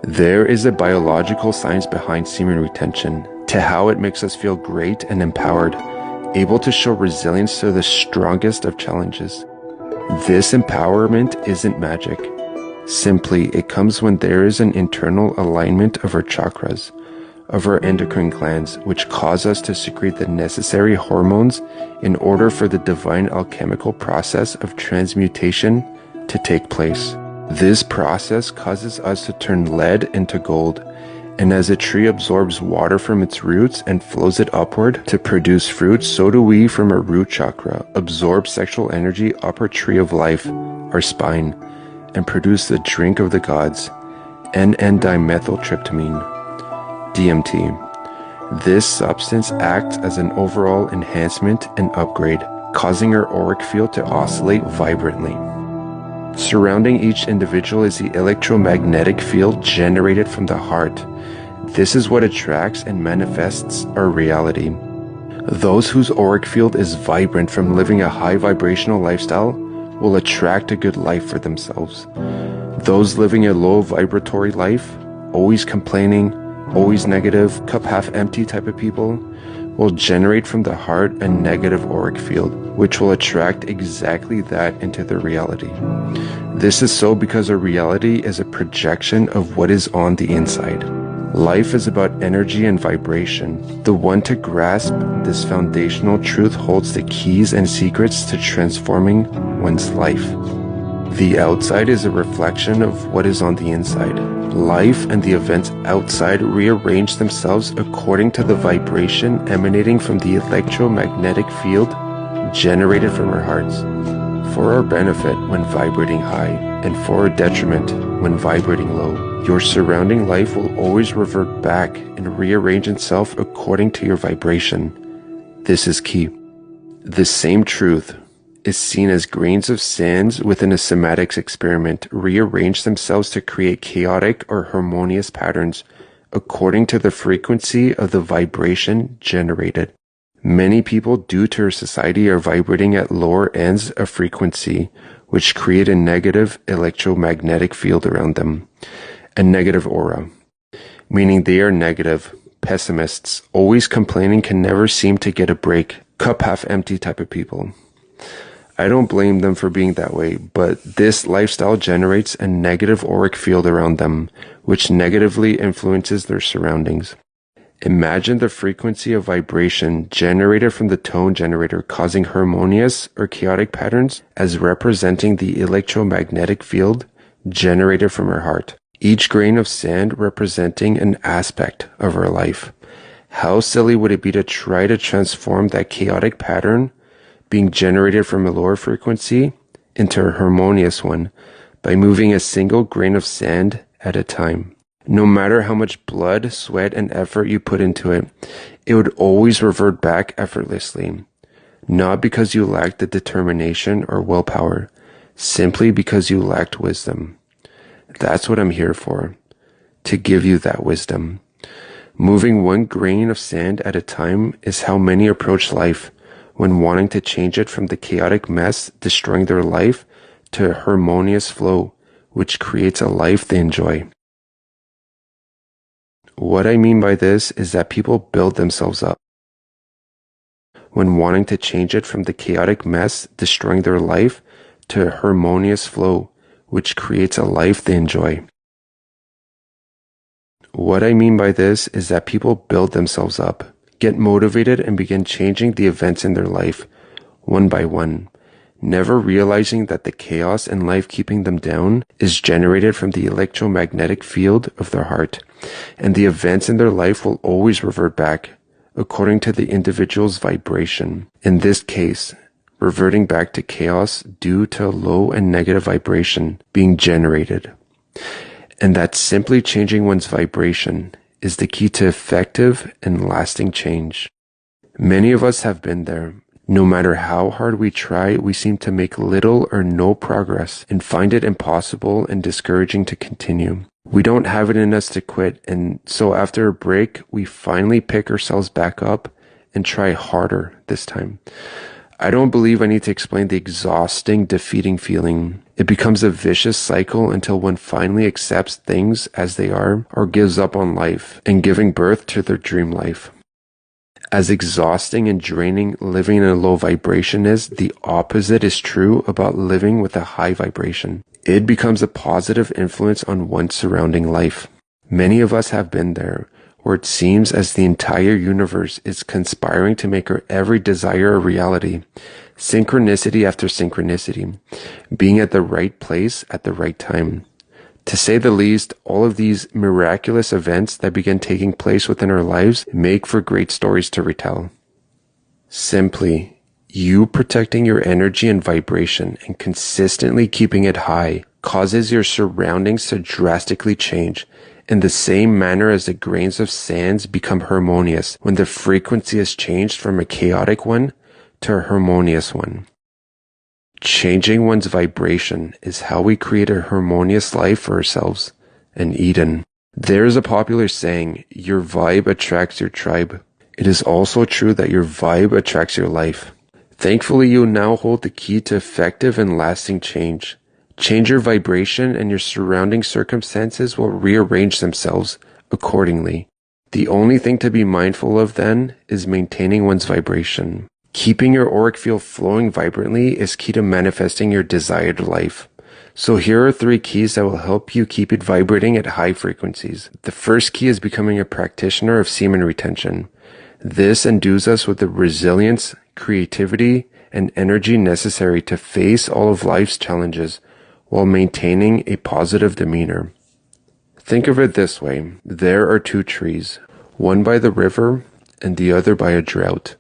There is a biological science behind semen retention, to how it makes us feel great and empowered, able to show resilience to the strongest of challenges. This empowerment isn't magic. Simply, it comes when there is an internal alignment of our chakras, of our endocrine glands, which cause us to secrete the necessary hormones in order for the divine alchemical process of transmutation to take place. This process causes us to turn lead into gold, and as a tree absorbs water from its roots and flows it upward to produce fruit, so do we from our root chakra absorb sexual energy up our tree of life, our spine, and produce the drink of the gods, N,N-dimethyltryptamine, DMT. This substance acts as an overall enhancement and upgrade, causing our auric field to oscillate vibrantly. Surrounding each individual is the electromagnetic field generated from the heart. This is what attracts and manifests our reality. Those whose auric field is vibrant from living a high vibrational lifestyle will attract a good life for themselves. Those living a low vibratory life, always complaining, always negative, cup half empty type of people, will generate from the heart a negative auric field, which will attract exactly that into their reality. This is so because our reality is a projection of what is on the inside. Life is about energy and vibration. The one to grasp this foundational truth holds the keys and secrets to transforming one's life. The outside is a reflection of what is on the inside. Life and the events outside rearrange themselves according to the vibration emanating from the electromagnetic field generated from our hearts, for our benefit when vibrating high, and for our detriment when vibrating low. Your surrounding life will always revert back and rearrange itself according to your vibration. This is key. The same truth is seen as grains of sand within a cymatics experiment rearrange themselves to create chaotic or harmonious patterns according to the frequency of the vibration generated. Many people due to our society are vibrating at lower ends of frequency, which create a negative electromagnetic field around them, a negative aura, meaning they are negative, pessimists, always complaining, can never seem to get a break, cup half empty type of people. I don't blame them for being that way, but this lifestyle generates a negative auric field around them, which negatively influences their surroundings. Imagine the frequency of vibration generated from the tone generator causing harmonious or chaotic patterns as representing the electromagnetic field generated from our heart. Each grain of sand representing an aspect of our life. How silly would it be to try to transform that chaotic pattern being generated from a lower frequency into a harmonious one by moving a single grain of sand at a time. No matter how much blood, sweat, and effort you put into it, it would always revert back effortlessly. Not because you lacked the determination or willpower, simply because you lacked wisdom. That's what I'm here for, to give you that wisdom. Moving one grain of sand at a time is how many approach life when wanting to change it from the chaotic mess destroying their life to a harmonious flow, which creates a life they enjoy. What I mean by this is that people build themselves up when wanting to change it from the chaotic mess destroying their life to a harmonious flow, which creates a life they enjoy. What I mean by this is that people build themselves up, get motivated, and begin changing the events in their life, one by one, never realizing that the chaos in life keeping them down is generated from the electromagnetic field of their heart, and the events in their life will always revert back, according to the individual's vibration. In this case, reverting back to chaos due to a low and negative vibration being generated. And that simply changing one's vibration is the key to effective and lasting change. Many of us have been there. No matter how hard we try, we seem to make little or no progress and find it impossible and discouraging to continue. We don't have it in us to quit, and so after a break, we finally pick ourselves back up and try harder this time. I don't believe I need to explain the exhausting, defeating feeling It becomes a vicious cycle until one finally accepts things as they are or gives up on life and giving birth to their dream life. As exhausting and draining living in a low vibration is, the opposite is true about living with a high vibration. It becomes a positive influence on one's surrounding life. Many of us have been there, where it seems as the entire universe is conspiring to make our every desire a reality. Synchronicity after synchronicity, being at the right place at the right time. To say the least, all of these miraculous events that begin taking place within our lives make for great stories to retell. Simply, you protecting your energy and vibration and consistently keeping it high causes your surroundings to drastically change in the same manner as the grains of sands become harmonious when the frequency is changed from a chaotic one to a harmonious one. Changing one's vibration is how we create a harmonious life for ourselves, an Eden. There is a popular saying, your vibe attracts your tribe. It is also true that your vibe attracts your life. Thankfully, you now hold the key to effective and lasting change. Change your vibration and your surrounding circumstances will rearrange themselves accordingly. The only thing to be mindful of then is maintaining one's vibration. Keeping your auric field flowing vibrantly is key to manifesting your desired life. So here are 3 keys that will help you keep it vibrating at high frequencies. The first key is becoming a practitioner of semen retention. This endues us with the resilience, creativity, and energy necessary to face all of life's challenges while maintaining a positive demeanor. Think of it this way. There are 2 trees, one by the river and the other by a drought.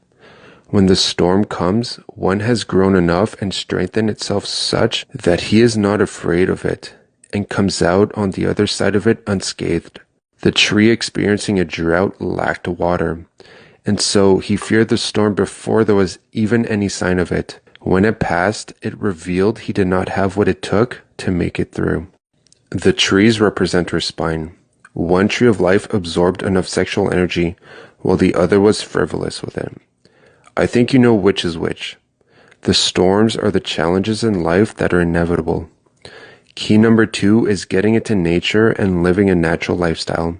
When the storm comes, one has grown enough and strengthened itself such that he is not afraid of it and comes out on the other side of it unscathed. The tree experiencing a drought lacked water, and so he feared the storm before there was even any sign of it. When it passed, it revealed he did not have what it took to make it through. The trees represent her spine. One tree of life absorbed enough sexual energy, while the other was frivolous with it. I think you know which is which. The storms are the challenges in life that are inevitable. Key number 2 is getting into nature and living a natural lifestyle.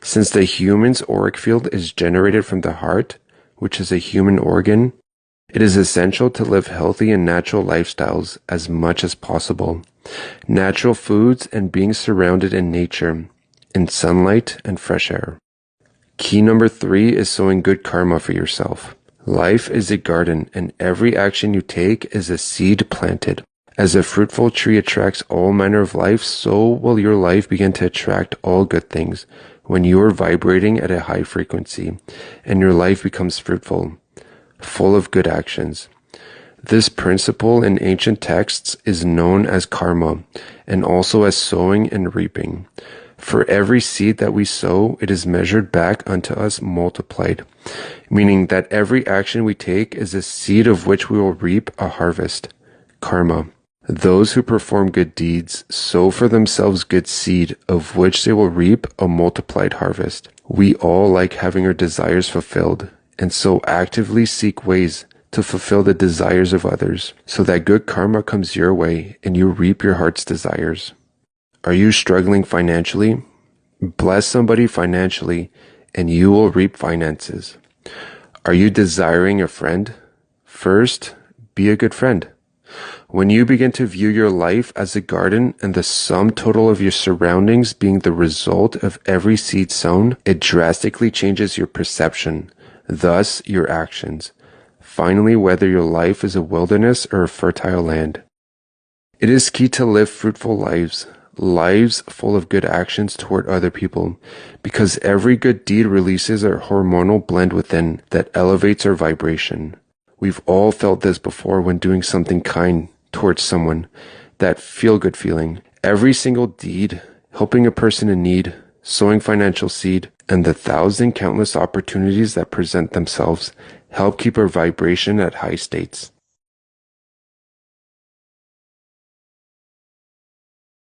Since the human's auric field is generated from the heart, which is a human organ, it is essential to live healthy and natural lifestyles as much as possible. Natural foods and being surrounded in nature, in sunlight and fresh air. Key number 3 is sowing good karma for yourself. Life is a garden, and every action you take is a seed planted. As a fruitful tree attracts all manner of life, so will your life begin to attract all good things when you are vibrating at a high frequency, and your life becomes fruitful, full of good actions. This principle in ancient texts is known as karma, and also as sowing and reaping. For every seed that we sow, it is measured back unto us multiplied, meaning that every action we take is a seed of which we will reap a harvest, karma. Those who perform good deeds sow for themselves good seed, of which they will reap a multiplied harvest. We all like having our desires fulfilled, and so actively seek ways to fulfill the desires of others, so that good karma comes your way and you reap your heart's desires. Are you struggling financially? Bless somebody financially and you will reap finances. Are you desiring a friend? First, be a good friend. When you begin to view your life as a garden and the sum total of your surroundings being the result of every seed sown, it drastically changes your perception, thus your actions. Finally, whether your life is a wilderness or a fertile land. It is key to live fruitful lives full of good actions toward other people, because every good deed releases a hormonal blend within that elevates our vibration. We've all felt this before when doing something kind towards someone, that feel-good feeling. Every single deed, helping a person in need, sowing financial seed, and the countless opportunities that present themselves help keep our vibration at high states.